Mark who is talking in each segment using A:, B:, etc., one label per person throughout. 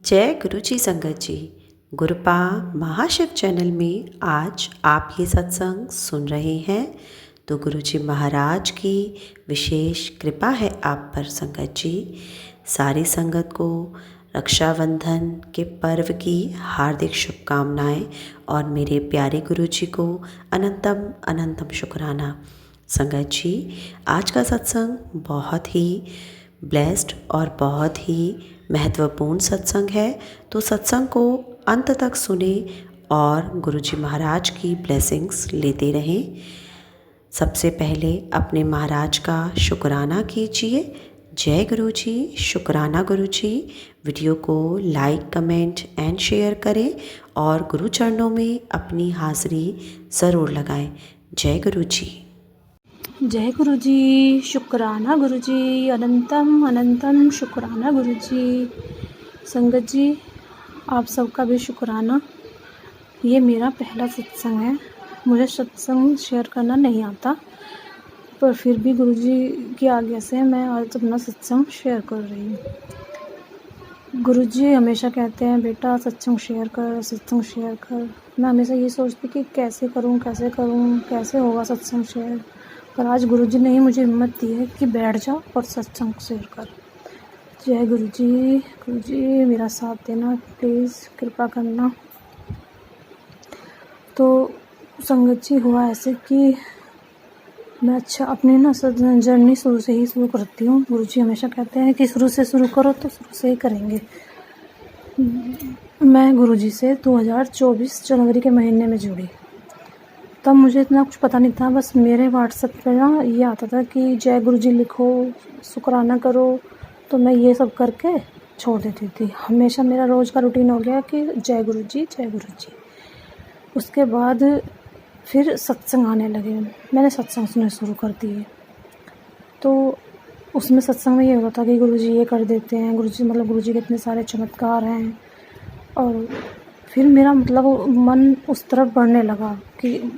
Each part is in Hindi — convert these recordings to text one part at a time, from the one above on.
A: जय गुरु जी संगत जी। गुरुपा महाशिव चैनल में आज आप ये सत्संग सुन रहे हैं तो गुरु जी महाराज की विशेष कृपा है आप पर संगत जी। सारी संगत को रक्षाबंधन के पर्व की हार्दिक शुभकामनाएं और मेरे प्यारे गुरु जी को अनंतम अनंतम शुक्राना। संगत जी, आज का सत्संग बहुत ही ब्लेस्ड और बहुत ही महत्वपूर्ण सत्संग है, तो सत्संग को अंत तक सुने और गुरुजी महाराज की ब्लेसिंग्स लेते रहें। सबसे पहले अपने महाराज का शुक्राना कीजिए। जय गुरु जी, शुक्राना गुरु जी। वीडियो को लाइक, कमेंट एंड शेयर करें और गुरु चरणों में अपनी हाज़िरी ज़रूर लगाएं। जय गुरु जी।
B: जय गुरु जी, शुक्राना गुरु जी, अनंतम अनंतम शुक्राना गुरु जी। संगत जी, आप सबका भी शुक्राना। ये मेरा पहला सत्संग है। मुझे सत्संग शेयर करना नहीं आता, पर फिर भी गुरु जी की आज्ञा से मैं आज अपना सत्संग शेयर कर रही हूँ। गुरु जी हमेशा कहते हैं, बेटा सत्संग शेयर कर, सत्संग शेयर कर। मैं हमेशा ये सोचती कि कैसे करूँ, कैसे होगा सत्संग शेयर। पर आज गुरुजी ने ही मुझे हिम्मत दी है कि बैठ जाओ और सत्संग शेयर कर। जय गुरुजी मेरा साथ देना, प्लीज़ कृपा करना। तो संगत जी, हुआ ऐसे कि मैं अपनी ना जर्नी शुरू से ही शुरू करती हूँ। गुरुजी हमेशा कहते हैं कि शुरू से शुरू करो तो शुरू से ही करेंगे। मैं गुरुजी से 2024 जनवरी के महीने में जुड़ी। तब मुझे इतना कुछ पता नहीं था, बस मेरे व्हाट्सएप पे ना ये आता था कि जय गुरु जी लिखो, शुक्राना करो। तो मैं ये सब करके छोड़ देती थी। हमेशा मेरा रोज़ का रूटीन हो गया कि जय गुरु जी, जय गुरु जी। उसके बाद फिर सत्संग आने लगे। मैंने सत्संग सुनने शुरू कर दिए। तो उसमें सत्संग में ये होता था कि गुरु जी ये कर देते हैं, गुरु जी के इतने सारे चमत्कार हैं। और फिर मेरा मन उस तरफ बढ़ने लगा कि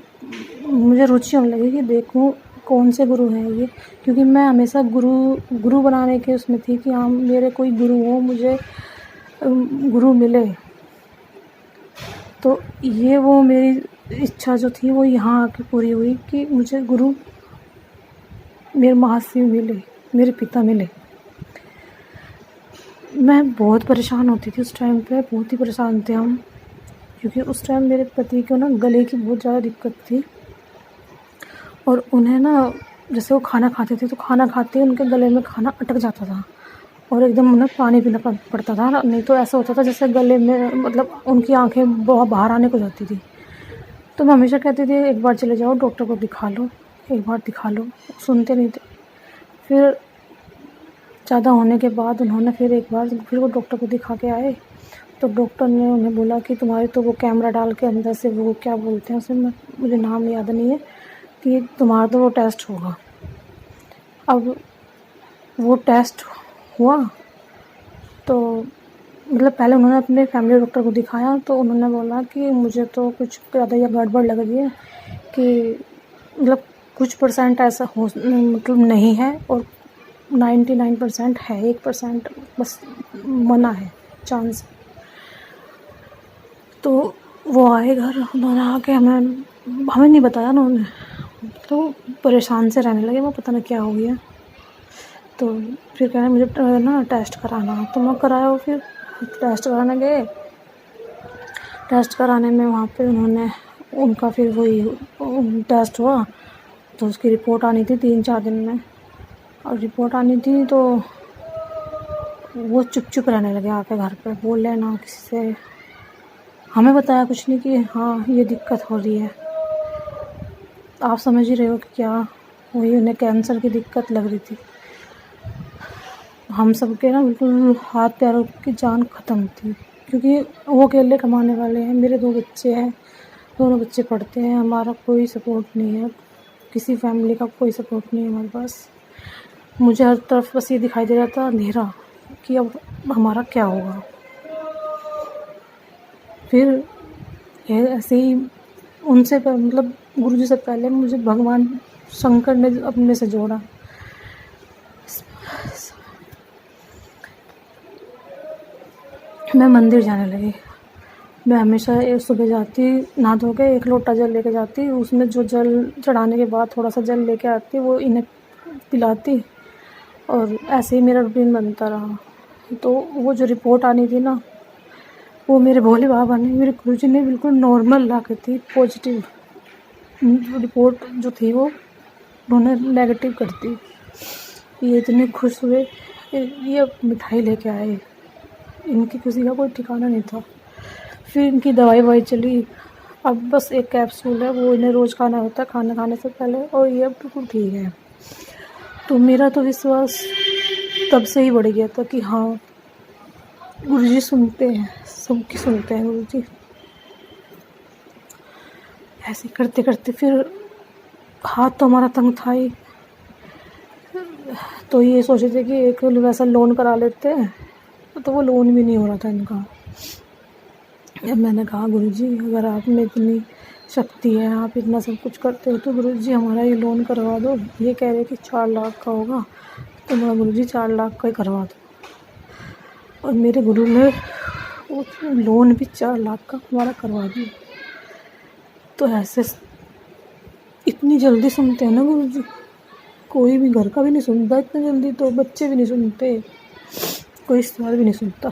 B: मुझे रुचि होने लगी कि देखूं कौन से गुरु हैं ये। क्योंकि मैं हमेशा गुरु बनाने के उसमें थी कि हाँ, मेरे कोई गुरु हो, मुझे गुरु मिले। तो ये वो मेरी इच्छा जो थी वो यहाँ आके पूरी हुई कि मुझे गुरु, मेरे महाशिव मिले, मेरे पिता मिले। मैं बहुत परेशान होती थी उस टाइम पे, बहुत ही परेशान थे हम। क्योंकि उस टाइम मेरे पति को ना गले की बहुत ज़्यादा दिक्कत थी और उन्हें ना, जैसे वो खाना खाते थे तो खाना खाते ही उनके गले में खाना अटक जाता था और एकदम उन्हें पानी पीना पड़ता था। नहीं तो ऐसा होता था जैसे गले में उनकी आंखें बहुत बाहर आने को जाती थी। तो मैं हमेशा कहती थी एक बार चले जाओ डॉक्टर को दिखा लो, एक बार दिखा लो। सुनते नहीं थे। फिर ज़्यादा होने के बाद उन्होंने फिर वो डॉक्टर को दिखा के आए। तो डॉक्टर ने उन्हें बोला कि तुम्हारे तो वो कैमरा डाल के अंदर से वो क्या बोलते हैं उसे, मुझे नाम याद नहीं है, कि तुम्हारा तो वो टेस्ट होगा। अब वो टेस्ट हुआ तो पहले उन्होंने अपने फैमिली डॉक्टर को दिखाया तो उन्होंने बोला कि मुझे तो कुछ ज़्यादा या गड़बड़ लग रही है, कि कुछ परसेंट ऐसा हो नहीं है और 99% है, 1% बस मना है, चांस। तो वो आए घर, उन्होंने आके हमें नहीं बताया उन्होंने। तो परेशान से रहने लगे, वो पता नहीं क्या हो गया। तो फिर कह रहे मुझे ना टेस्ट कराना। तो मैं कराया, फिर टेस्ट कराने गए। टेस्ट कराने में वहाँ पे उनका फिर वही टेस्ट हुआ तो उसकी रिपोर्ट आनी थी 3-4 दिन में। और रिपोर्ट आनी थी तो वो चुप रहने लगे आके घर पे, बोल लेना किसी से। हमें बताया कुछ नहीं कि हाँ ये दिक्कत हो रही है। आप समझ ही रहे हो कि क्या, वही उन्हें कैंसर की दिक्कत लग रही थी। हम सब के ना बिल्कुल हाथ पैरों की जान ख़त्म थी, क्योंकि वो अकेले कमाने वाले हैं। मेरे 2 बच्चे हैं, दोनों बच्चे पढ़ते हैं। हमारा कोई सपोर्ट नहीं है, किसी फैमिली का कोई सपोर्ट नहीं है हमारे पास। मुझे हर तरफ बस ये दिखाई दे रहा था अंधेरा, कि अब हमारा क्या होगा। फिर ऐसे ही उनसे गुरुजी से पहले मुझे भगवान शंकर ने अपने से जोड़ा। मैं मंदिर जाने लगी। मैं हमेशा सुबह जाती, नहा धो के एक लोटा जल लेके जाती, उसमें जो जल चढ़ाने के बाद थोड़ा सा जल लेके आती, वो इन्हें पिलाती, और ऐसे ही मेरा रूटीन बनता रहा। तो वो जो रिपोर्ट आनी थी ना, वो मेरे भोले बाबा ने, मेरे गुरुजी ने बिल्कुल नॉर्मल ला के थी, पॉजिटिव। रिपोर्ट जो थी वो उन्होंने नेगेटिव कर दी। ये इतने खुश हुए, ये मिठाई लेके आए, इनकी खुशी का कोई ठिकाना नहीं था। फिर इनकी दवाई ववाई चली, अब बस एक कैप्सूल है, वो इन्हें रोज़ खाना होता है खाना खाने से पहले, और ये अब बिल्कुल ठीक है। तो मेरा तो विश्वास तब से ही बढ़ गया था कि हाँ, गुरुजी सुनते हैं, सबकी सुनते हैं गुरुजी। ऐसे करते करते फिर हाथ तो हमारा तंग था ही, तो ये सोचे थे कि एक वैसा लोन करा लेते हैं, तो वो लोन भी नहीं हो रहा था इनका। जब मैंने कहा गुरुजी, अगर आप में इतनी शक्ति है, आप इतना सब कुछ करते हो, तो गुरुजी हमारा ये लोन करवा दो। ये कह रहे कि 4 लाख का होगा, तो मैं गुरुजी 4 लाख का ही करवा दो। और मेरे गुरु ने वो लोन भी 4 लाख का हमारा करवा दिया। तो ऐसे इतनी जल्दी सुनते हैं ना गुरुजी, कोई भी घर का भी नहीं सुनता इतनी जल्दी, तो बच्चे भी नहीं सुनते, कोई रिश्तेदार भी नहीं सुनता।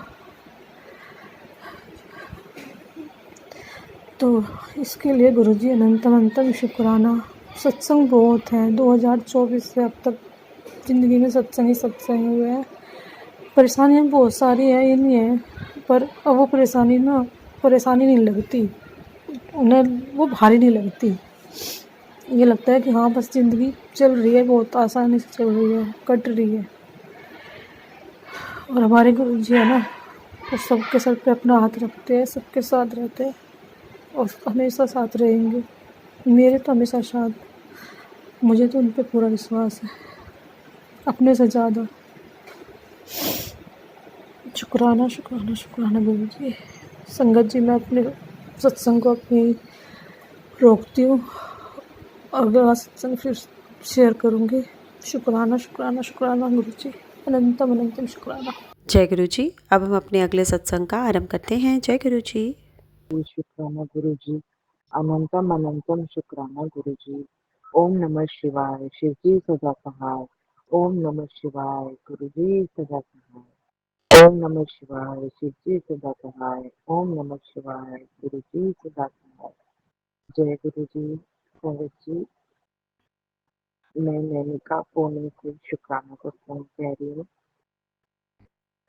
B: तो इसके लिए गुरुजी अनंतम अनंतम शुक्राना। सत्संग बहुत हैं, 2024 से अब तक ज़िंदगी में सत्संग ही सत्संग हुए हैं। परेशानियाँ बहुत सारी हैं, ये नहीं है, पर अब वो परेशानी नहीं लगती उन्हें, वो भारी नहीं लगती। ये लगता है कि हाँ, बस ज़िंदगी चल रही है, बहुत आसानी से चल रही है, कट रही है। और हमारे गुरुजी है ना, वो सबके सर पे अपना हाथ रखते हैं, सबके साथ रहते हैं और हमेशा साथ रहेंगे। मेरे तो हमेशा साथ, मुझे तो उन पे पूरा विश्वास है, अपने से ज़्यादा। शुक्राना शुक्राना शुक्राना गुरुजी। संगत जी, मैं अपने सत्संग को अपनी रोकती हूँ, अगला सत्संग फिर शेयर करूँगी। शुक्राना शुक्राना शुक्राना गुरुजी, अनंतम अनंतम शुक्राना।
A: जय गुरु जी। अब हम अपने अगले सत्संग का आरंभ करते हैं। जय गुरु जी।
C: शुक्राना गुरुजी, अनंतम अनंतम शुक्राना गुरुजी। ओम नमः शिवाय, शिवजी सदा सहाय। ओम नमः शिवाय, गुरुजी सदा सहाय। ओम नमः शिवाय, शिवजी सदा सहाय। ओम नमः शिवाय, गुरुजी सदा सहाय। जय गुरुजी। संगत जी, मैं नैनिका पुणे से शुक्राना को फोन कह रही हूँ।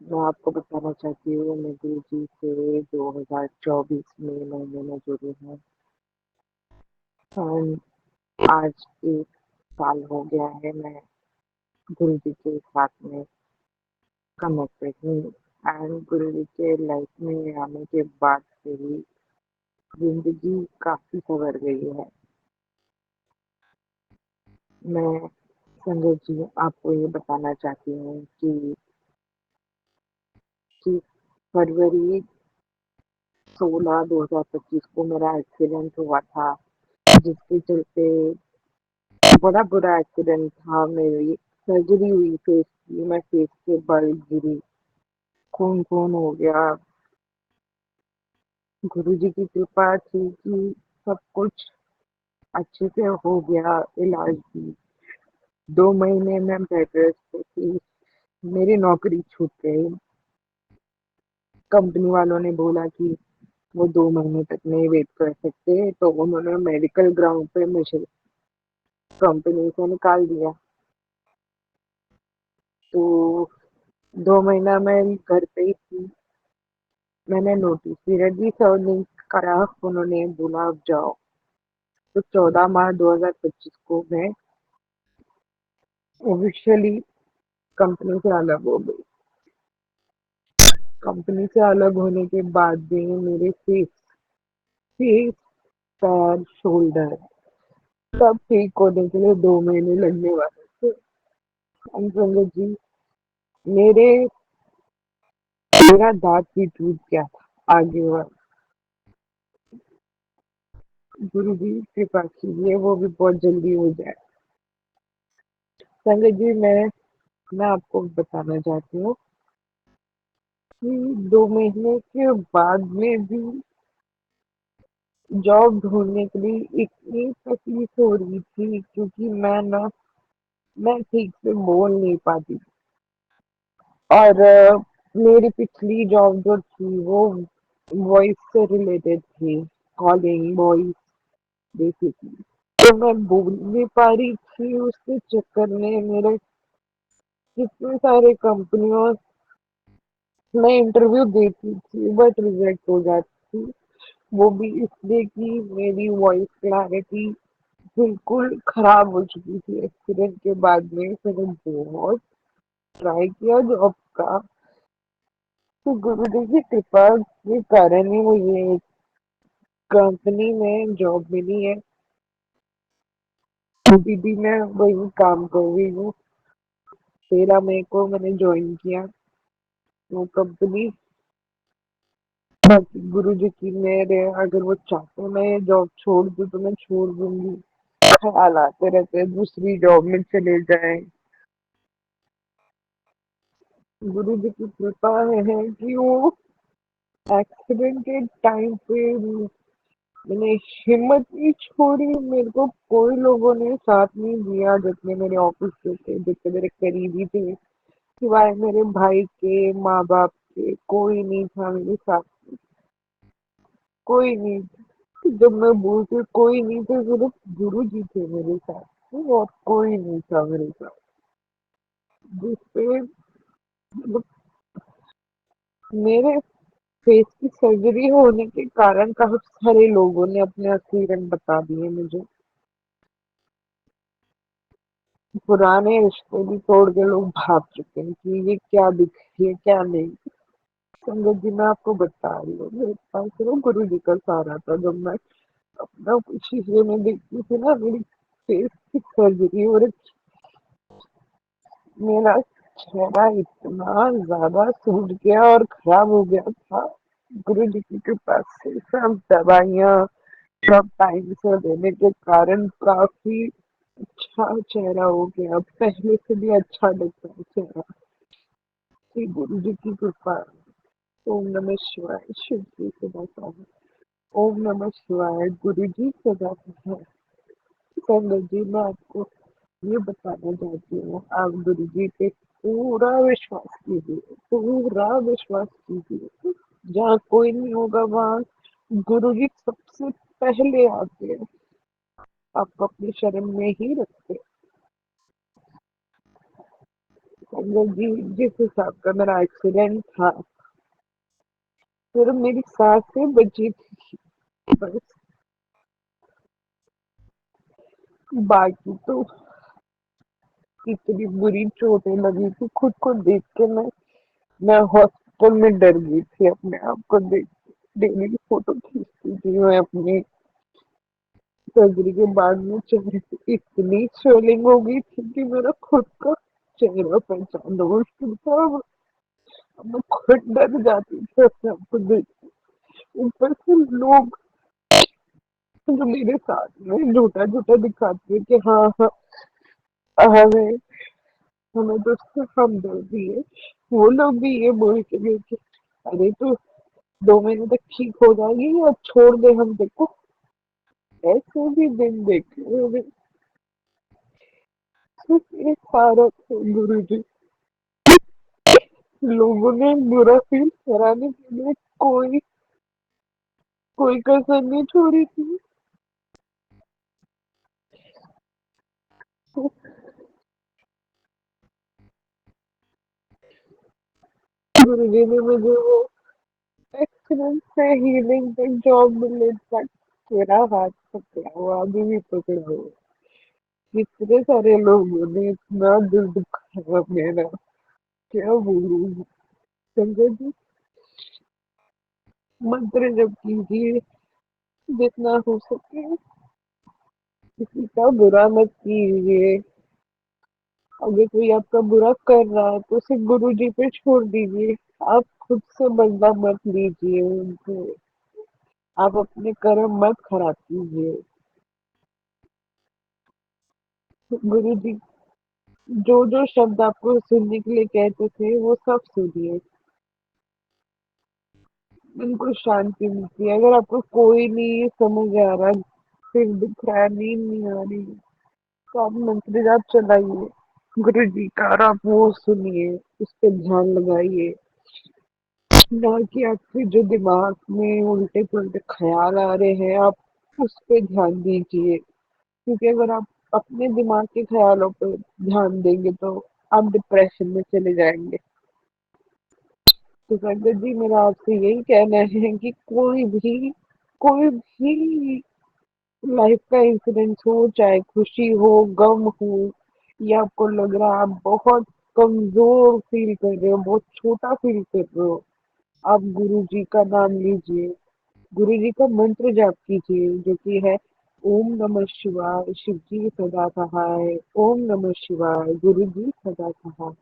C: मैं आपको बताना चाहती हूँ, मैं गुरुजी से 2024 में महीने में जुड़ी हूँ। आज 1 साल हो गया है मैं गुरुजी के साथ में कनेक्टेड हूँ। एंड गुरुजी के लाइफ में आने के बाद से ही जिंदगी काफी संवर गई है। मैं संजय जी आपको ये बताना चाहती हूँ कि फरवरी 16 2025 को मेरा एक्सीडेंट हुआ था, जिसके चलते बड़ा बुरा एक्सीडेंट था। मेरी सर्जरी हुई फेस की, मैं फेस के बल गिरी, खून खून हो गया। गुरुजी की कृपा थी कि सब कुछ अच्छे से हो गया। इलाज भी 2 महीने में बेड रेस्ट पे थी। मेरी नौकरी छूट गई। कंपनी वालों ने बोला कि वो 2 महीने तक नहीं वेट कर सकते, तो उन्होंने मेडिकल ग्राउंड पे मुझे कंपनी से निकाल दिया। तो 2 महीना मैं घर पे ही थी। मैंने नोटिस पीरियड भी सर्व नहीं करा, उन्होंने बोला अब जाओ। तो 14 मार्च 2025 को मैं ऑफिशियली कंपनी से अलग हो गई। कंपनी से अलग होने के बाद भी मेरे फेस, पैर, शोल्डर सब ठीक होने के लिए 2 महीने लगने वाले थे। संगत जी, मेरे मेरा दांत भी टूट गया था आगे वाला। गुरु जी कृपा कीजिए वो भी बहुत जल्दी हो जाए। संगत जी, मैं आपको बताना चाहती हूँ कि 2 महीने के बाद में भी जॉब ढूंढने के लिए इतनी तकलीफ हो रही थी, क्योंकि मैं ठीक से बोल नहीं पाती। और मेरी पिछली जॉब जो थी वो वॉइस से रिलेटेड थी, कॉलिंग वॉइस बेसिकली। तो मैं बोल नहीं पा रही थी, उसके चक्कर में मेरे कितने सारे कंपनियों में इंटरव्यू देती थी बट रिजेक्ट हो जाती थी। वो भी इसलिए कि मेरी वॉइस क्लैरिटी बिल्कुल खराब हो चुकी थी एक्सीडेंट के बाद में। फिर मैंने बहुत ट्राई किया जॉब का, तो गुरुजी की कृपा के कारण ही मुझे कंपनी में जॉब मिली है। अभी भी मैं वही काम कर रही हूँ। 13 मई को मैंने ज्वाइन किया वो कंपनी। बाकी गुरुजी की मेहर है, अगर वो चाहते मैं ये जॉब छोड़ दूँ तो मैं छोड़ दूंगी। ख्याल आते रहते हैं दूसरी जॉब में चले जाएं। गुरुजी की कृपा है कि वो एक्सीडेंट के टाइम पे मैंने हिम्मत नहीं छोड़ी। मेरे को कोई लोगों ने साथ नहीं दिया, जितने मेरे ऑफिस के थे, जितने मेरे करीबी थे, सिवाय मेरे भाई के, माँ बाप के, कोई नहीं था मेरे साथ। कोई नहीं था। जब मैं बोलती कोई नहीं थे, सिर्फ गुरु जी थे मेरे साथ और कोई नहीं था मेरे साथ। जिसपे मतलब मेरे फेस की सर्जरी होने के कारण काफी सारे लोगों ने अपने असली रंग बता दिए मुझे। पुराने रिश्ते भी तोड़ के लोग भाग चुके हैं कि ये क्या दिख रही है क्या नहीं। संगत जी मैं आपको बता रही हूँ, मेरे पास सिर्फ गुरु जी का सहारा था। जब मैं अपना शीशे में देखती थी ना मेरी फेस की सर्जरी, और मेरा चेहरा इतना ज्यादा सूज गया और खराब हो गया था। गुरु जी की कृपा से सब दवाइयाँ सब टाइम से देने के कारण काफी अच्छा चेहरा हो गया, पहले से भी अच्छा लगता है चेहरा। श्री गुरु जी की कृपा। ओम नमः शिवाय। शिव जी से बता है। ओम नमः शिवाय। गुरु जी सदा है। संगत जी मैं आपको ये बताना चाहती हूँ, आप गुरु जी पे पूरा विश्वास कीजिए, पूरा विश्वास कीजिए। जहाँ कोई नहीं होगा वहाँ गुरु जी सबसे पहले आते हैं, आपको अपने शरण में ही रखते हैं। संगत जी जिस हिसाब का मेरा एक्सीडेंट था, सिर्फ मेरी सांसें बची थी बस, बाकी तो इतनी बुरी चोटें लगी थी खुद को देख के। मैं हॉस्पिटल में डर गई थी अपने आप को देख के। डेली की फोटो खींचती थी मैं अपनी सर्जरी के बाद में। चेहरे पे इतनी स्वेलिंग हो गई थी कि मेरा खुद का चेहरा पहचानना मुश्किल था। मैं खुद डर जाती थी अपने आप को देख के। ऊपर से लोग जो मेरे साथ में झूठा झूठा दिखाते हैं कि हाँ हाँ हमें हमें तो उससे हमदर्दी है, वो लोग भी ये बोल के गए कि अरे तू 2 महीने तक ठीक हो जाएगी और छोड़ दे हम देखो। ऐसे भी दिन देखे मैंने। सिर्फ एक सारा थे गुरु जी, लोगों ने बुरा फील कराने के लिए कोई कोई कसर नहीं छोड़ी थी। गुरु जी ने मुझे वो एक्सीडेंट से हीलिंग तक जॉब मिलने तक मेरा हाथ पकड़ा हुआ, अभी भी पकड़ा हुआ। कितने सारे लोगों ने इतना दिल दुखाया मेरा, क्या बोलूं। संजय जी मंत्र जप कीजिए जितना हो सके, किसी का बुरा मत कीजिए। अगर कोई आपका बुरा कर रहा है तो उसे गुरु जी पे छोड़ दीजिए। आप खुद से बदला मत लीजिए उनसे। आप अपने कर्म मत खराब कीजिए। गुरु जी जो जो शब्द आपको सुनने के लिए कहते थे वो सब सुनिए। मन को शांति मिलती है। अगर आपको कोई नहीं समझ आ रहा, सिर दुख रहा है, नींद नहीं आ रही, तो आप मंत्र जाप चलाइए गुरु जी का, और आप वो सुनिए, उस पर ध्यान लगाइए। ना कि आपके जो दिमाग में उल्टे पुल्टे ख्याल आ रहे हैं, आप उस पे ध्यान दीजिए। क्योंकि अगर आप अपने दिमाग के ख्यालों पर ध्यान देंगे तो आप डिप्रेशन में चले जाएंगे। तो संगत जी, मेरा आपसे यही कहना है कि कोई भी लाइफ का इंसिडेंट हो, चाहे खुशी हो, गम हो, या आपको लग रहा है आप बहुत कमजोर फील कर रहे हो, बहुत छोटा फील कर रहे हो, आप गुरु जी का नाम लीजिए, गुरु जी का मंत्र जाप कीजिए, जो कि है ओम नमः शिवाय, शिव जी सदा सहाय, ओम नमः शिवाय, गुरु जी सदा सहाय।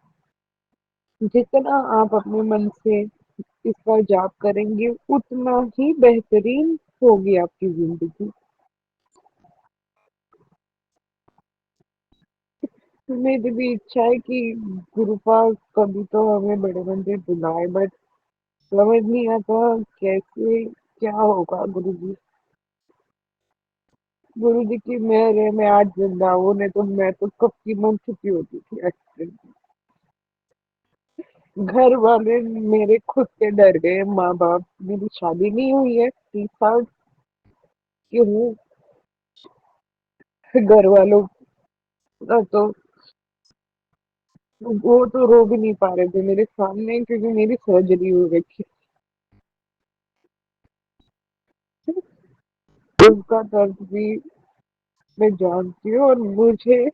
C: जितना आप अपने मन से इसका जाप करेंगे, उतना ही बेहतरीन होगी आपकी जिंदगी। मेरी भी इच्छा है कि गुरुपाल कभी तो हमें बड़े मंदिर बुलाए, बट समझ नहीं आता कैसे, क्या होगा। गुरु जी की मेहर है, मैं आज जिंदा हूँ, नहीं तो मैं तो कब की मर चुकी होती थी एक्सीडेंट में। घर वाले मेरे खुद से डर गए, माँ बाप, मेरी शादी नहीं हुई है, 30 साल की हूँ। घर वालों का तो वो तो रो भी नहीं पा रहे थे मेरे सामने, क्योंकि मेरी सर्जरी हो रखी है। उसका दर्द भी मैं जानती हूँ, और मुझे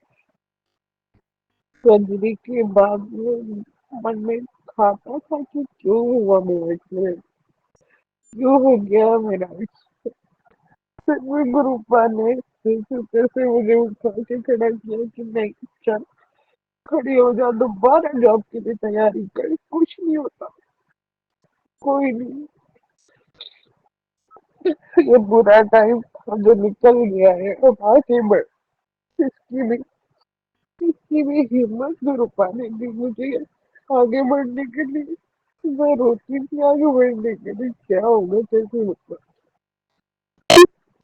C: सर्जरी के बाद में मन में खाता था कि क्यों हुआ मेरा एक्सीडेंट, क्यों हो गया मेरा। फिर भी गुरुपा ने फिर से मुझे उठा के खड़ा किया कि नहीं, चल खड़ी हो जा, दोबारा जॉब के लिए तैयारी कर, कुछ नहीं होता, कोई नहीं। ये बुरा टाइम था जो निकल गया है, अब आगे बढ़। इसकी भी इसकी भी हिम्मत गुरुपा ने दी मुझे आगे बढ़ने के लिए। मैं रोती थी आगे बढ़ने के लिए, क्या होगा कैसे होगा।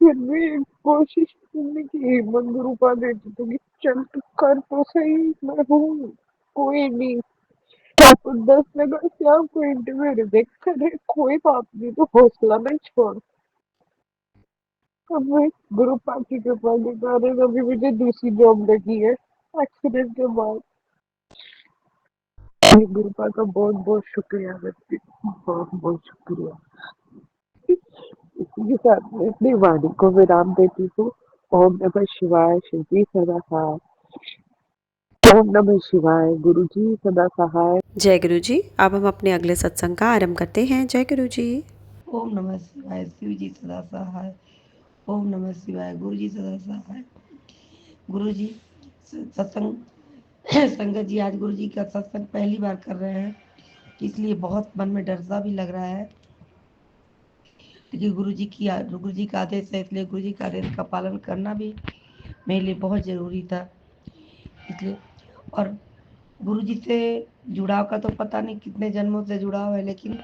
C: फिर भी कोशिश करने की हिम्मत गुरुपा देती थी कि चल तू कर तो सही, मैं हूँ, कोई नहीं। आपको 10 लगा कि आपको इंटरव्यू रिजेक्ट करे, कोई बात नहीं, तो हौसला नहीं छोड़। अब मैं गुरुपा की कृपा के कारण अभी मुझे दूसरी जॉब लगी है एक्सीडेंट के बाद। ये गुरुपा का बहुत बहुत शुक्रिया करती हूँ, बहुत बहुत शुक्रिया। इसी के साथ में अपनी वाणी को विराम देती हूँ। ओम नमः शिवाय, शिव जी सदा सहाय। ओम नमः शिवाय, गुरु जी सदा सहाय।
A: जय गुरु जी। अब हम अपने अगले सत्संग का आरंभ करते हैं। जय गुरु जी।
D: ओम नमः शिवाय, शिव जी सदा सहाय। ओम नमः शिवाय, गुरु जी सदा सहाय। गुरु जी सत्संग संगत जी, आज गुरु जी का सत्संग पहली बार कर रहे हैं, इसलिए बहुत मन में डर सा भी लग रहा है। लेकिन गुरु जी का आदेश है, इसलिए गुरु जी का आदेश का पालन करना भी मेरे लिए बहुत ज़रूरी था। इसलिए, और गुरु जी से जुड़ाव का तो पता नहीं कितने जन्मों से जुड़ाव है, लेकिन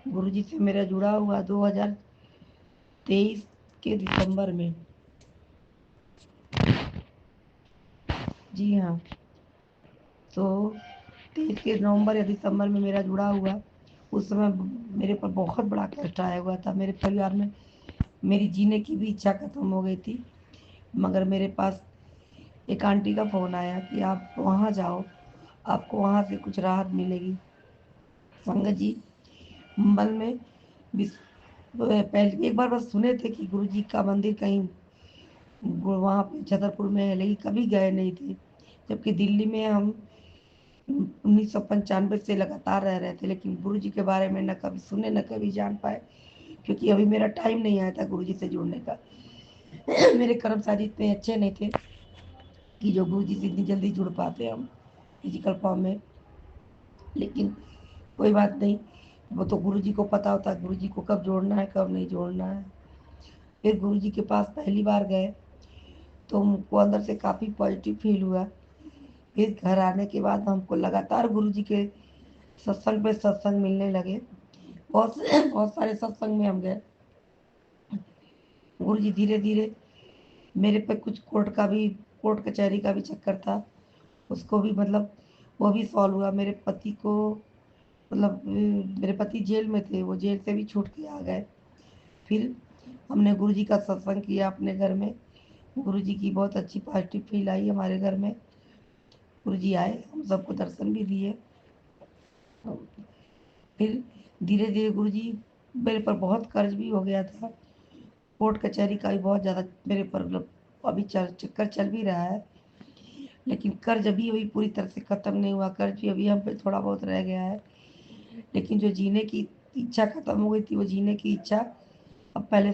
D: गुरु जी से मेरा जुड़ा हुआ 2023 के दिसंबर में। जी हाँ, तो 23 के नवंबर या दिसंबर में मेरा जुड़ा हुआ। उस समय मेरे पर बहुत बड़ा कष्ट आया हुआ था। मेरे परिवार में मेरी जीने की भी इच्छा खत्म हो गई थी। मगर मेरे पास एक आंटी का फ़ोन आया कि आप वहाँ जाओ, आपको वहाँ से कुछ राहत मिलेगी। संगत जी, मन में पहले एक बार बस सुने थे कि गुरु जी का मंदिर कहीं वहाँ पे छतरपुर में है, लेकिन कभी गए नहीं थे। जबकि दिल्ली में हम 1995 से लगातार रह रहे थे, लेकिन गुरु जी के बारे में न कभी सुने न कभी जान पाए, क्योंकि अभी मेरा टाइम नहीं आया था गुरु जी से जुड़ने का। मेरे कर्मचारी इतने अच्छे नहीं थे कि जो गुरु जी से इतनी जल्दी जुड़ पाते हम फिजिकल फॉर्म में। लेकिन कोई बात नहीं, वो तो गुरु जी को पता होता है गुरु जी को कब जोड़ना है कब नहीं जोड़ना है। फिर गुरु जी के पास पहली बार गए तो हमको अंदर से काफ़ी पॉजिटिव फील हुआ। फिर घर आने के बाद हमको लगातार गुरु जी के सत्संग पे सत्संग मिलने लगे। बहुत बहुत सारे सत्संग में हम गए। गुरु जी धीरे धीरे मेरे पे कुछ कोर्ट कचहरी का भी चक्कर था, उसको भी मतलब वो भी सॉल्व हुआ। मेरे पति को मतलब मेरे पति जेल में थे, वो जेल से भी छूट के आ गए। फिर हमने गुरु जी का सत्संग किया अपने घर में। गुरु जी की बहुत अच्छी पॉजिटिव फील आई हमारे घर में। गुरु जी आए, हम सबको दर्शन भी दिए। फिर धीरे धीरे गुरु जी मेरे पर बहुत कर्ज भी हो गया था, कोर्ट कचहरी का भी बहुत ज़्यादा मेरे पर मतलब अभी चक्कर चल भी रहा है, लेकिन कर्ज अभी अभी पूरी तरह से ख़त्म नहीं हुआ। कर्ज भी अभी हम पे थोड़ा बहुत रह गया है, लेकिन जो जीने की इच्छा ख़त्म हो गई थी, वो जीने की इच्छा अब पहले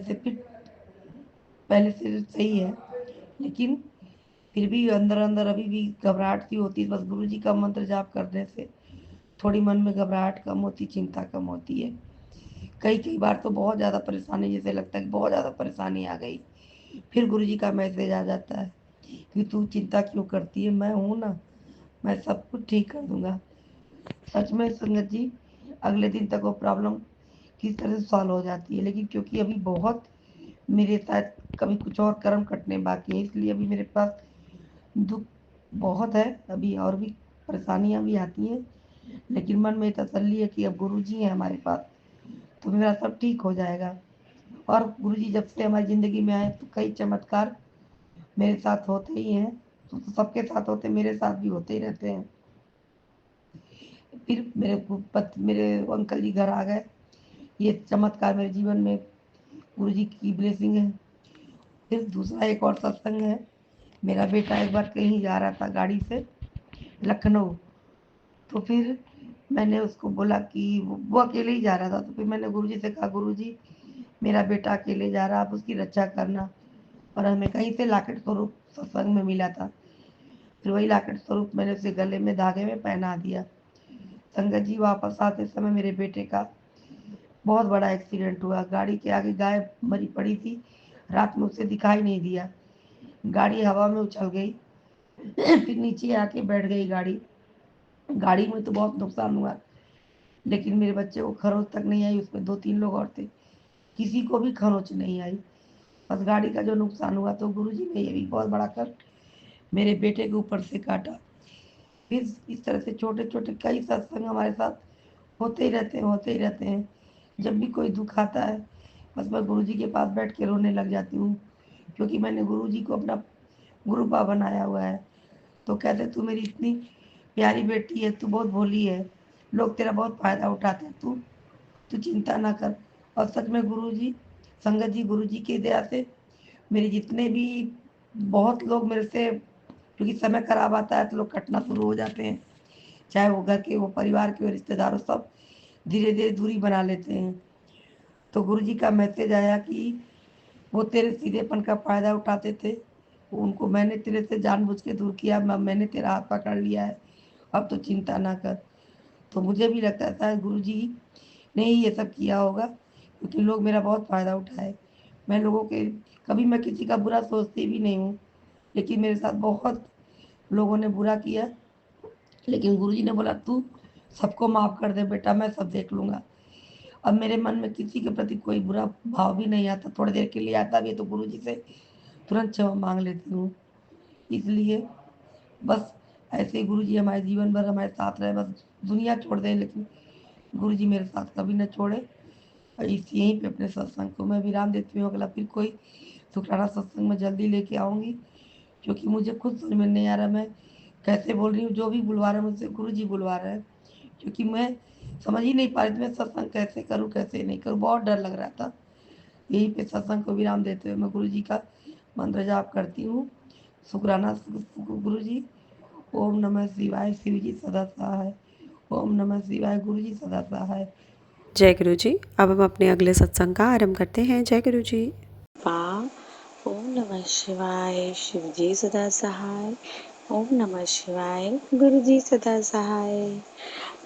D: से सही है। लेकिन फिर भी अंदर अंदर अभी भी घबराहट सी होती है। बस गुरु जी का मंत्र जाप करने से थोड़ी मन में घबराहट कम होती, चिंता कम होती है। कई कई बार तो बहुत ज़्यादा परेशानी, जैसे लगता है कि बहुत ज़्यादा परेशानी आ गई, फिर गुरु जी का मैसेज आ जाता है कि तू चिंता क्यों करती है, मैं हूँ ना, मैं सब कुछ ठीक कर दूंगा। सच में संगत जी, अगले दिन तक वो प्रॉब्लम किस तरह से सॉल्व हो जाती है। लेकिन क्योंकि अभी बहुत मेरे साथ कभी कुछ और कर्म कटने बाकी है, इसलिए अभी मेरे पास दुख बहुत है अभी, और भी परेशानियां भी आती हैं। लेकिन मन में तसल्ली है कि अब गुरु जी हैं हमारे पास, तो मेरा सब ठीक हो जाएगा। और गुरु जी जब से हमारी ज़िंदगी में आए तो कई चमत्कार मेरे साथ होते ही हैं। तो सबके साथ होते, मेरे साथ भी होते ही रहते हैं। फिर मेरे अंकल जी घर आ गए। ये चमत्कार मेरे जीवन में गुरु जी की ब्लेसिंग है। फिर दूसरा एक और सत्संग है। मेरा बेटा एक बार कहीं जा रहा था गाड़ी से, लखनऊ। तो फिर मैंने उसको बोला कि वो अकेले ही जा रहा था, तो फिर मैंने गुरु जी से कहा, गुरु जी मेरा बेटा अकेले जा रहा, आप उसकी रक्षा करना। और हमें कहीं से लॉकेट स्वरूप सत्संग में मिला था, फिर वही लॉकेट स्वरूप मैंने उसे गले में धागे में पहना दिया। संगत जी वापस आते समय मेरे बेटे का बहुत बड़ा एक्सीडेंट हुआ। गाड़ी के आगे गाय मरी पड़ी थी, रात में उसे दिखाई नहीं दिया। गाड़ी हवा में उछल गई फिर नीचे आके बैठ गई गाड़ी। गाड़ी में तो बहुत नुकसान हुआ, लेकिन मेरे बच्चे को खरोच तक नहीं आई। उसमें 2-3 लोग और थे, किसी को भी खरोच नहीं आई। बस गाड़ी का जो नुकसान हुआ, तो गुरु जी ने ये भी बहुत बड़ा कर मेरे बेटे के ऊपर से काटा। फिर इस तरह से छोटे छोटे कई सत्संग हमारे साथ होते ही रहते हैं। जब भी कोई दुख आता है, बस मैं गुरु जी के पास बैठ के रोने लग जाती हूँ, क्योंकि मैंने गुरु जी को अपना गुरुपा बनाया हुआ है। तो कहते तू मेरी इतनी प्यारी बेटी है, तू बहुत भोली है, लोग तेरा बहुत फायदा उठाते हैं, तू तू चिंता ना कर। और सच में गुरु जी, संगत जी, गुरु जी की दया से मेरे जितने भी बहुत लोग मेरे से, क्योंकि समय खराब आता है तो लोग कटना शुरू हो जाते हैं, चाहे वो घर के हो, परिवार के हो, रिश्तेदार हो, सब धीरे धीरे दूरी बना लेते हैं। तो गुरु जी का मैसेज आया कि वो तेरे सीधेपन का फायदा उठाते थे, उनको मैंने तेरे से जानबूझ के दूर किया, मैंने तेरा हाथ पकड़ लिया है, अब तो चिंता ना कर। तो मुझे भी लगता है शायद गुरु जी ने ही ये सब किया होगा, क्योंकि लोग मेरा बहुत फ़ायदा उठाए। मैं लोगों के कभी मैं किसी का बुरा सोचती भी नहीं हूँ, लेकिन मेरे साथ बहुत लोगों ने बुरा किया। लेकिन गुरु जी ने बोला तू सबको माफ़ कर दे बेटा, मैं सब देख लूँगा। अब मेरे मन में किसी के प्रति कोई बुरा भाव भी नहीं आता, थोड़ी देर के लिए आता भी है तो गुरु जी से तुरंत क्षमा मांग लेती हूँ। इसलिए बस ऐसे ही गुरु जी हमारे जीवन भर हमारे साथ रहे, बस दुनिया छोड़ दें लेकिन गुरु जी मेरे साथ कभी न छोड़े। और यहीं पे अपने सत्संग को मैं विराम देती हूँ। अगला फिर कोई शुक्राना सत्संग में जल्दी लेके आऊँगी, क्योंकि मुझे खुद समझ में नहीं आ रहा मैं कैसे बोल रही हूँ। जो भी बुलवा रहे हैं मुझसे गुरु जी बुलवा रहे हैं, क्योंकि मैं समझ ही नहीं पा रही थी मैं सत्संग कैसे करूँ कैसे नहीं करूँ, बहुत डर लग रहा था। यहीं पे सत्संग को विराम देते हुए मैं गुरु जी का मंत्र जाप करती हूँ। शुक्राना गुरु जी। ओम नमः शिवाय, शिव जी सदा सहाय। ओम नमः शिवाय, गुरु जी सदा सहाय।
A: जय गुरु जी। अब हम अपने अगले सत्संग का आरंभ करते हैं। जय गुरु जी।
E: ओम नमः शिवाय, शिव जी सदा सहाय। ओम नमः शिवाय, गुरु जी सदा सहाय।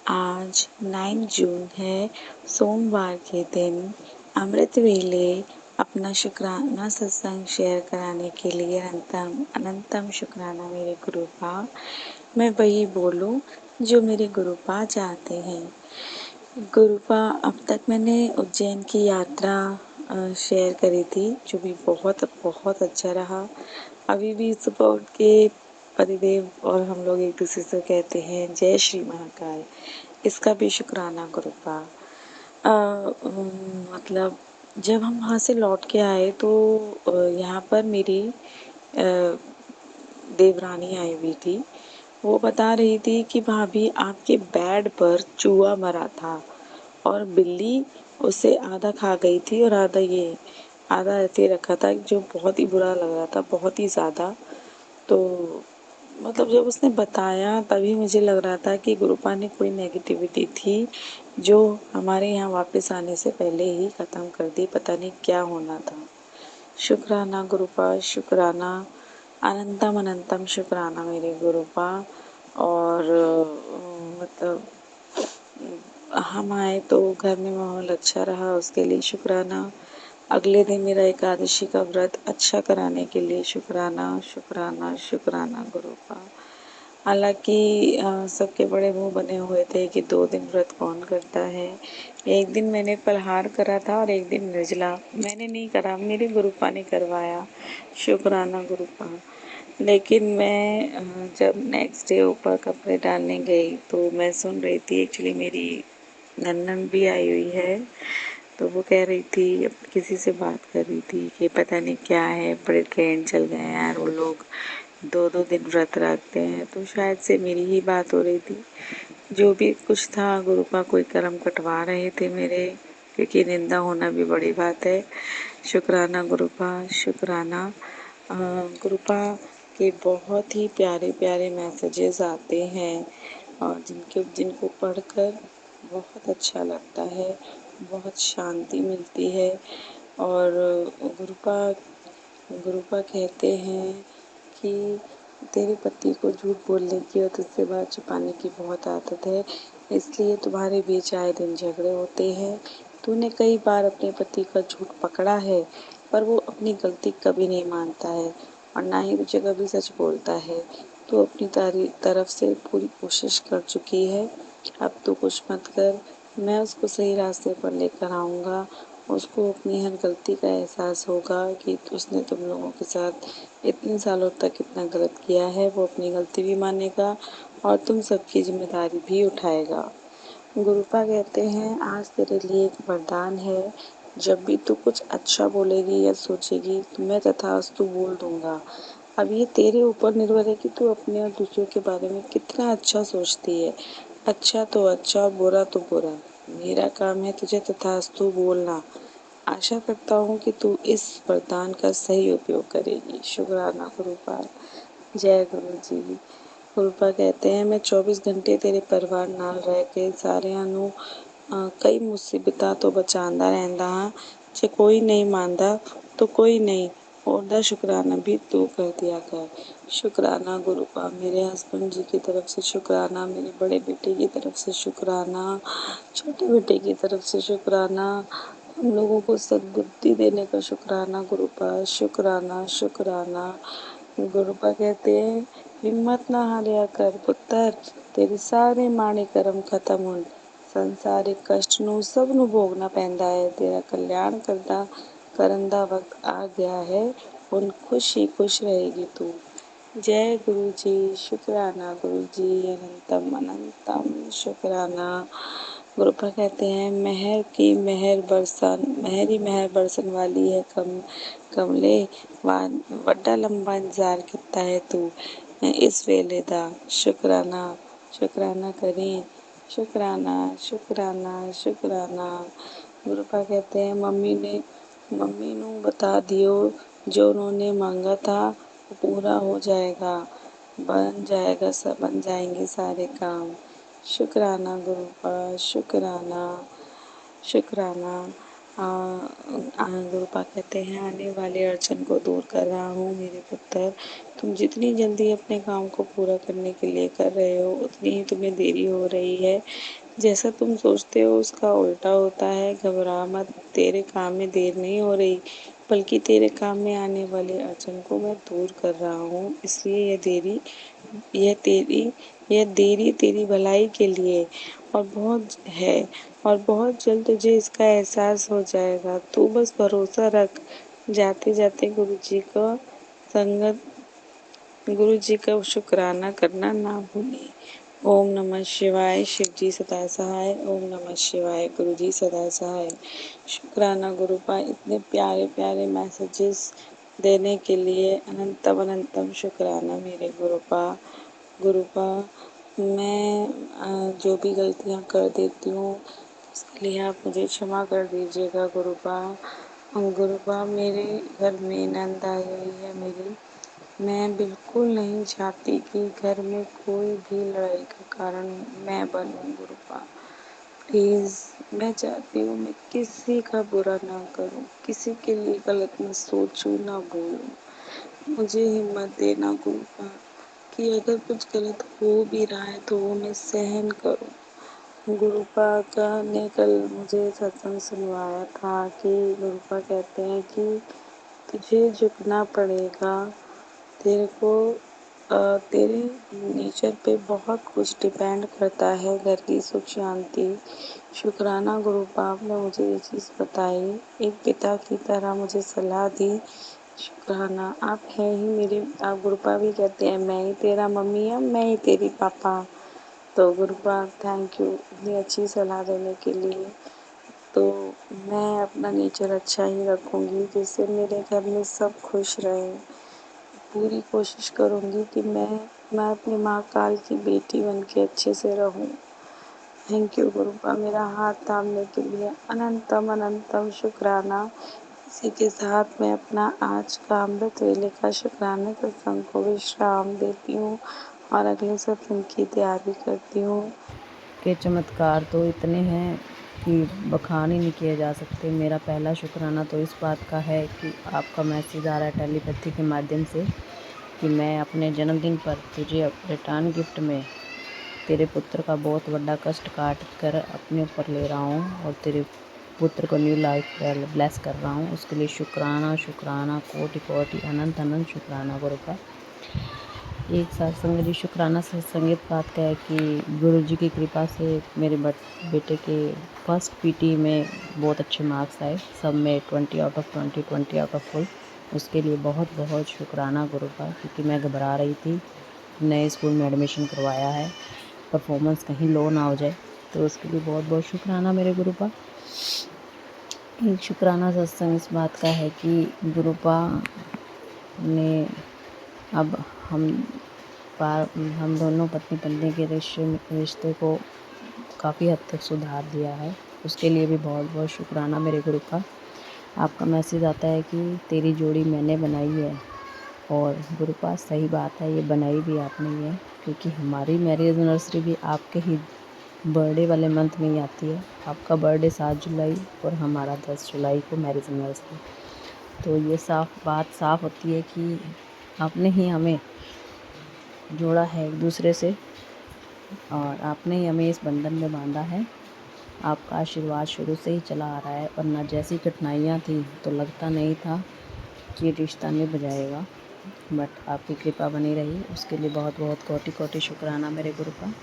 E: आज 9 जून है, सोमवार के दिन। अमृत वेले अपना शुक्राना सत्संग शेयर कराने के लिए अनंतम शुक्राना मेरे गुरुपा। मैं वही बोलूं जो मेरे गुरुपा चाहते हैं। गुरुपा अब तक मैंने उज्जैन की यात्रा शेयर करी थी, जो भी बहुत बहुत अच्छा रहा। अभी भी सुबह उठ के पतिदेव और हम लोग एक दूसरे से कहते हैं जय श्री महाकाल। इसका भी शुक्राना गुरुपा। मतलब जब हम वहाँ से लौट के आए तो यहाँ पर मेरी देवरानी आई हुई थी। वो बता रही थी कि भाभी आपके बेड पर चूहा मरा था और बिल्ली उसे आधा खा गई थी और आधा ऐसे रखा था जो बहुत ही बुरा लग रहा था, बहुत ही ज़्यादा। तो मतलब जब उसने बताया तभी मुझे लग रहा था कि गुरुपा ने कोई नेगेटिविटी थी जो हमारे यहाँ वापस आने से पहले ही ख़त्म कर दी, पता नहीं क्या होना था। शुक्राना गुरुपा, शुक्राना, अनंतम अनंतम शुक्राना मेरे गुरुपा। और मतलब हम आए तो घर में माहौल अच्छा रहा, उसके लिए शुक्राना। अगले दिन मेरा एकादशी का व्रत अच्छा कराने के लिए शुक्राना, शुक्राना, शुक्राना गुरुपा। हालांकि सबके बड़े मुंह बने हुए थे कि 2 दिन व्रत कौन करता है। एक दिन मैंने फलाहार करा था और एक दिन निर्जला। मैंने नहीं करा, मेरे गुरुपा ने करवाया। शुक्राना गुरुपा। लेकिन मैं जब नेक्स्ट डे ऊपर कपड़े डालने गई तो मैं सुन रही थी, एक्चुअली मेरी नंदन भी आई हुई है, तो वो कह रही थी, किसी से बात कर रही थी कि पता नहीं क्या है, बड़े ट्रेंड चल गए हैं यार वो लोग, 2-2 दिन व्रत रखते हैं। तो शायद से मेरी ही बात हो रही थी। जो भी कुछ था, गुरुपा कोई कर्म कटवा रहे थे मेरे, क्योंकि निंदा होना भी बड़ी बात है। शुक्राना गुरुपा, शुक्राना। गुरुपा के बहुत ही प्यारे प्यारे मैसेजेस आते हैं और जिनको पढ़कर बहुत अच्छा लगता है, बहुत शांति मिलती है। और गुरुपा गुरुपा कहते हैं कि तेरे पति को झूठ बोलने की और तुझसे बात छुपाने की बहुत आदत है, इसलिए तुम्हारे बीच आए दिन झगड़े होते हैं। तूने कई बार अपने पति का झूठ पकड़ा है, पर वो अपनी गलती कभी नहीं मानता है और ना ही तुझे कभी सच बोलता है। तू अपनी तरफ से पूरी कोशिश कर चुकी है, अब तू कुछ मत कर, मैं उसको सही रास्ते पर लेकर आऊँगा। उसको अपनी हर गलती का एहसास होगा कि उसने तुम लोगों के साथ इतने सालों तक इतना गलत किया है। वो अपनी गलती भी मानेगा और तुम सबकी जिम्मेदारी भी उठाएगा। गुरुपा कहते हैं, आज तेरे लिए एक वरदान है, जब भी तू कुछ अच्छा बोलेगी या सोचेगी तो मैं तथास्तु बोल दूंगा। अब ये तेरे ऊपर निर्भर है कि तू अपने और दूसरों के बारे में कितना अच्छा सोचती है। अच्छा तो अच्छा और बुरा तो बुरा। मेरा काम है तुझे तथास्तु बोलना। आशा करता हूँ कि तू इस वरदान का सही उपयोग करेगी। शुक्राना गुरुपाल। जय गुरु जी। गुरुपा कहते हैं, मैं 24 घंटे तेरे परिवार नाल रह के सारिਆਂ ਨੂੰ कई मुसीबतां तो बचांदा रहंदा हां। जे कोई नहीं मानदा तो कोई नहीं, ओदा शुक्राना भी तू कर दिया कर। शुक्राना गुरुपा। मेरे हस्बैंड जी की तरफ से शुक्राना, मेरे बड़े बेटे की तरफ से शुक्राना, छोटे बेटे की तरफ से शुक्राना, हम लोगों को सद्बुद्धि देने का शुक्राना गुरुपा। शुक्राना, शुक्राना। गुरुपा कहते हैं, हिम्मत ना हारिया कर पुੱਤਰ, ਤੇਰੇ ਸਾਰੇ ਮਾੜੇ ਕਰਮ ਖਤਮ ਹੋਣ। ਸੰਸਾਰਿਕ ਕਸ਼ਟ ਨੂੰ ਸਭ ਨੂੰ ਭੋਗਣਾ ਪੈਂਦਾ ਹੈ। ਤੇਰਾ ਕਲਿਆਣ ਕਰਨ ਦਾ ਵਕਤ ਆ ਗਿਆ ਹੈ। ਹੁਣ ਖੁਸ਼ ਹੀ ਖੁਸ਼ ਰਹੇਗੀ ਤੂੰ। जय गुरु जी। शुक्राना गुरु जी। अनंतम अनंतम शुक्राना। गुरुपा कहते हैं, मेहर ही मेहर बरसन वाली है कमले, ਵੱਡਾ ਲੰਬਾ ਇੰਤਜ਼ਾਰ ਕੀਤਾ ਹੈ ਤੂੰ ਇਸ ਵੇਲੇ ਦਾ। शुक्राना शुक्राना करें। शुक्राना शुक्राना शुक्राना। गुरुपा कहते हैं, मम्मी नू बता दियो जो उन्होंने मांगा था वो पूरा हो जाएगा, बन जाएंगे सारे काम। शुक्राना गुरुपा। शुक्राना शुक्राना। गुरुपा कहते हैं, आने वाले अड़चन को दूर कर रहा हूँ मेरे पुत्र। तुम जितनी जल्दी अपने काम को पूरा करने के लिए कर रहे हो उतनी ही तुम्हें देरी हो रही है। जैसा तुम सोचते हो उसका उल्टा होता है। घबरा मत, तेरे काम में देर नहीं हो रही, बल्कि तेरे काम में आने वाले अड़चन को मैं दूर कर रहा हूँ। इसलिए यह देरी तेरी भलाई के लिए और बहुत जल्द तुझे इसका एहसास हो जाएगा। तू बस भरोसा रख। जाते जाते गुरु जी का शुक्राना करना ना भूले। ओम नमः शिवाय। शिव जी सदा सहाय। ओम नमः शिवाय। गुरु जी सदा सहाय। शुक्राना गुरुपा, इतने प्यारे प्यारे मैसेजेस देने के लिए अनंतम अनंतम शुक्राना मेरे गुरुपा। मैं जो भी गलतियाँ कर देती हूँ उसके लिए आप मुझे क्षमा कर दीजिएगा गुरुपा। मेरे घर में नंद आई हुई है मेरी। मैं बिल्कुल नहीं चाहती कि घर में कोई भी लड़ाई का कारण मैं बनूं गुरुपा। प्लीज़, मैं चाहती हूँ मैं किसी का बुरा ना करूँ, किसी के लिए गलत ना सोचूं ना बोलूं। मुझे हिम्मत देना गुरुपा कि अगर कुछ गलत हो भी रहा है तो वो मैं सहन करूँ। गुरुपा का ने कल मुझे सत्संग सुनवाया था कि गुरुपा कहते हैं कि तुझे झुकना पड़ेगा। तेरे को तेरे नेचर पे बहुत कुछ डिपेंड करता है, घर की सुख शांति। शुक्राना गुरुपा, आपने मुझे ये चीज़ बताई, एक पिता की तरह मुझे सलाह दी। शुक्राना, आप हैं ही मेरे। आप गुरुपा भी कहते हैं मैं ही तेरा मम्मी या मैं ही तेरी पापा। तो गुरुपा थैंक यू इतनी अच्छी सलाह देने के लिए। तो मैं अपना नेचर अच्छा ही रखूँगी जिससे मेरे घर में सब खुश रहें। पूरी कोशिश करूँगी कि मैं अपनी महाकाल की बेटी बन के अच्छे से रहूँ। थैंक यू गुरुपा, मेरा हाथ थामने के लिए अनंतम अनंतम शुक्राना। इसी के साथ मैं अपना आज का अमृत वेले का शुक्राना सत्संग को विश्राम देती हूँ और अगले सत्संग की तैयारी करती हूँ।
F: के चमत्कार तो इतने हैं कि बखान ही नहीं किए जा सकते। मेरा पहला शुक्राना तो इस बात का है कि आपका मैसेज आ रहा है टेलीपैथी के माध्यम से कि मैं अपने जन्मदिन पर तुझे रिटर्न गिफ्ट में तेरे पुत्र का बहुत बड़ा कष्ट काट कर अपने ऊपर ले रहा हूँ और तेरे पुत्र को न्यू लाइफ ब्लेस कर रहा हूँ। उसके लिए शुक्राना शुक्राना कोटि कोटि अनंत अनंत शुक्राना गुरु का। एक सत्संग जी शुक्राना सत्संगित बात का है कि गुरु जी की कृपा से मेरे बेटे के फर्स्ट पीटी में बहुत अच्छे मार्क्स आए, सब में 20 out of 20 out of full. उसके लिए बहुत बहुत शुक्राना गुरु का, क्योंकि मैं घबरा रही थी। नए स्कूल में एडमिशन करवाया है, परफॉर्मेंस कहीं लो ना हो जाए, तो उसके लिए बहुत बहुत शुक्राना मेरे गुरु का। एक शुक्राना सत्संग इस बात का है कि गुरुपा ने अब हम दोनों पत्नी पत्नी के रिश्ते को काफ़ी हद तक सुधार दिया है। उसके लिए भी बहुत बहुत शुक्राना मेरे गुरु का। आपका मैसेज आता है कि तेरी जोड़ी मैंने बनाई है, और गुरु पास सही बात है, ये बनाई भी आपने ही है, क्योंकि हमारी मैरिज एनिवर्सरी भी आपके ही बर्थडे वाले मंथ में ही आती है। आपका बर्थडे 7 जुलाई और हमारा 10 जुलाई को मैरिज एनिवर्सरी। तो ये बात साफ होती है कि आपने ही हमें जोड़ा है एक दूसरे से, और आपने ही हमें इस बंधन में बांधा है। आपका आशीर्वाद शुरू से ही चला आ रहा है, वरना जैसी कठिनाइयाँ थी तो लगता नहीं था कि रिश्ता निभ जाएगा, बट आपकी कृपा बनी रही। उसके लिए बहुत बहुत कोटि कोटि शुक्राना मेरे गुरु का।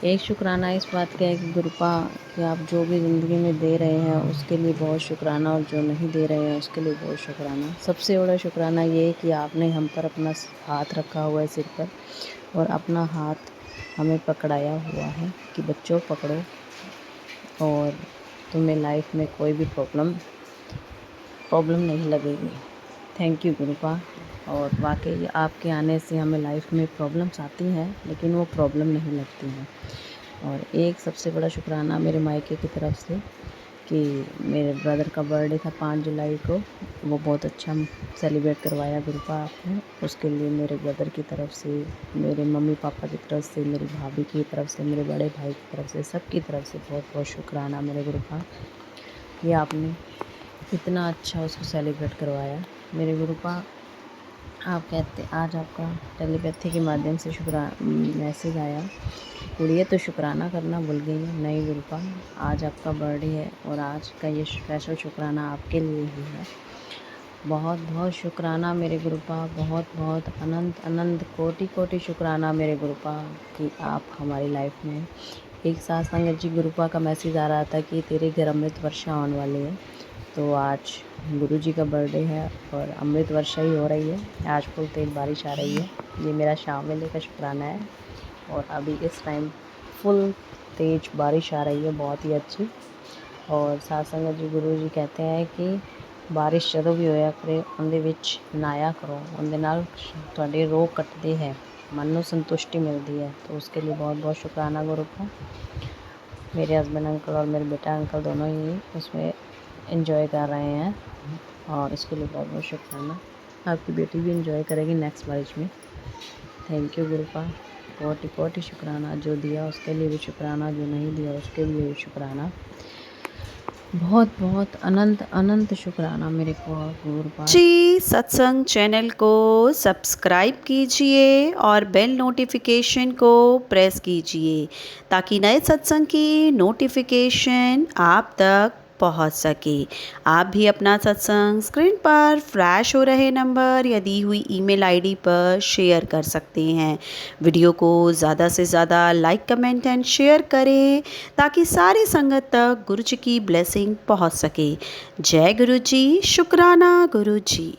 F: एक शुक्राना इस बात का है कि गुरुपा कि आप जो भी ज़िंदगी में दे रहे हैं उसके लिए बहुत शुक्राना, और जो नहीं दे रहे हैं उसके लिए बहुत शुक्राना। सबसे बड़ा शुक्राना ये है कि आपने हम पर अपना हाथ रखा हुआ है सिर पर, और अपना हाथ हमें पकड़ाया हुआ है कि बच्चों पकड़ो और तुम्हें लाइफ में कोई भी प्रॉब्लम नहीं लगेगी। Thank you गुरुपा। और वाकई आपके आने से हमें लाइफ में प्रॉब्लम्स आती हैं, लेकिन वो प्रॉब्लम नहीं लगती हैं। और एक सबसे बड़ा शुक्राना मेरे मायके की तरफ से कि मेरे ब्रदर का बर्थडे था 5 जुलाई को, वो बहुत अच्छा सेलिब्रेट करवाया गुरुपा आपने। उसके लिए मेरे ब्रदर की तरफ से, मेरे मम्मी पापा की तरफ से, मेरी भाभी की तरफ से, मेरे बड़े भाई की तरफ से, सबकी तरफ से बहुत बहुत शुक्राना मेरे गुरुपा। ये आपने इतना अच्छा उसको सेलिब्रेट करवाया मेरे गुरुपा। आप कहते आज आपका टेलीपैथी के माध्यम से मैसेज आया, कुड़िए तो शुक्राना करना भूल गई है। नहीं गुरुपा, आज आपका बर्थडे है और आज का ये स्पेशल शुक्राना आपके लिए ही है। बहुत बहुत शुक्राना मेरे गुरुपा, बहुत बहुत अनंत अनंत कोटि कोटि शुक्राना मेरे गुरुपा कि आप हमारी लाइफ में। एक साथ संगत जी गुरुपा का मैसेज आ रहा था कि तेरे घर अमृत वर्षा होने वाली है। तो आज गुरु जी का बर्थडे है और अमृत वर्षा ही हो रही है। आज फुल तेज बारिश आ रही है। ये मेरा शाम वेले का शुक्राना है और अभी इस टाइम फुल तेज बारिश आ रही है, बहुत ही अच्छी। और साथ संगत जी गुरु जी कहते हैं कि ਬਾਰਿਸ਼ ਜਦੋਂ ਵੀ ਹੋਇਆ ਕਰੇ ਉਹਦੇ ਵਿੱਚ ਨਹਾਇਆ ਕਰੋ, ਉਹਦੇ ਨਾਲ ਤੁਹਾਡੇ ਰੋਗ ਕੱਟਦੇ ਹੈ, मन ਨੂੰ संतुष्टि मिलती है। तो उसके लिए बहुत बहुत शुक्राना गुरु का। मेरे हस्बैंड अंकल और मेरे बेटा अंकल दोनों ही उसमें एंजॉय कर रहे हैं और इसके लिए बहुत बहुत शुक्राना। आपकी बेटी भी एंजॉय करेगी नेक्स्ट बारिश में। थैंक यू गुरु का, कोटि कोटि शुक्राना। जो दिया उसके लिए भी शुक्राना, जो नहीं दिया उसके लिए भी शुक्राना। बहुत बहुत अनंत अनंत शुक्राना मेरे को गुरुपा
A: जी। सत्संग चैनल को सब्सक्राइब कीजिए और बेल नोटिफिकेशन को प्रेस कीजिए ताकि नए सत्संग की नोटिफिकेशन आप तक पहुंच सके। आप भी अपना सत्संग स्क्रीन पर फ्लैश हो रहे नंबर या दी हुई ईमेल आईडी पर शेयर कर सकते हैं। वीडियो को ज़्यादा से ज़्यादा लाइक कमेंट एंड शेयर करें ताकि सारी संगत तक गुरु जी की ब्लेसिंग पहुंच सके। जय गुरु जी, शुक्राना गुरु जी।